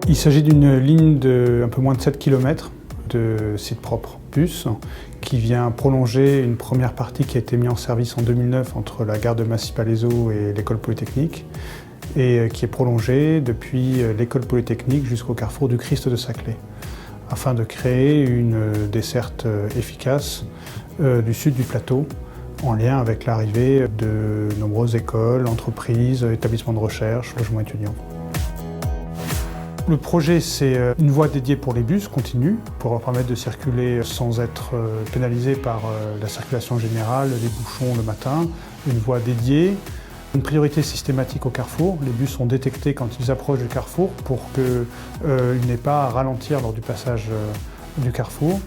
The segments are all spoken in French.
Il s'agit d'une ligne de un peu moins de 7 km de site propre bus qui vient prolonger une première partie qui a été mise en service en 2009 entre la gare de Massy-Palaiseau et l'école polytechnique et qui est prolongée depuis l'école polytechnique jusqu'au carrefour du Christ de Saclay afin de créer une desserte efficace du sud du plateau en lien avec l'arrivée de nombreuses écoles, entreprises, établissements de recherche, logements étudiants. Le projet, c'est une voie dédiée pour les bus continue, pour leur permettre de circuler sans être pénalisés par la circulation générale, les bouchons le matin. Une voie dédiée, une priorité systématique au carrefour. Les bus sont détectés quand ils approchent du carrefour pour qu'ils n'aient pas à ralentir lors du passage du carrefour.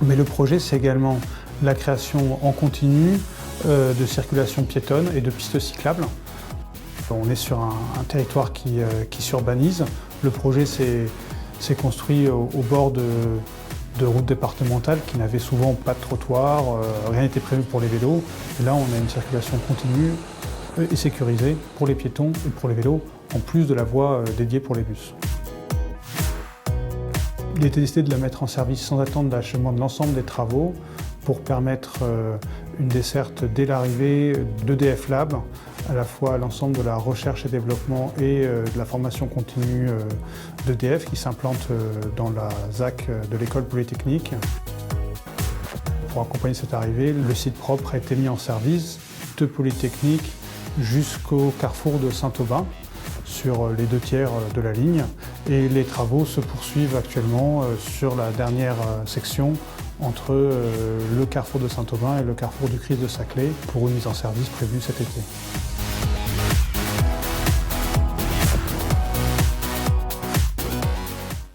Mais le projet, c'est également la création en continu de circulation piétonne et de pistes cyclables. On est sur un territoire qui s'urbanise. Le projet s'est construit au bord de routes départementales qui n'avaient souvent pas de trottoir, rien n'était prévu pour les vélos. Et là, on a une circulation continue et sécurisée pour les piétons et pour les vélos, en plus de la voie dédiée pour les bus. Il a été décidé de la mettre en service sans attendre l'achèvement de l'ensemble des travaux pour permettre une desserte dès l'arrivée d'EDF Lab, à la fois l'ensemble de la recherche et développement et de la formation continue d'EDF qui s'implante dans la ZAC de l'école polytechnique. Pour accompagner cette arrivée, le site propre a été mis en service de Polytechnique jusqu'au carrefour de Saint-Aubin, sur les 2/3 de la ligne, et les travaux se poursuivent actuellement sur la dernière section entre le carrefour de Saint-Aubin et le carrefour du Christ de Saclay pour une mise en service prévue cet été.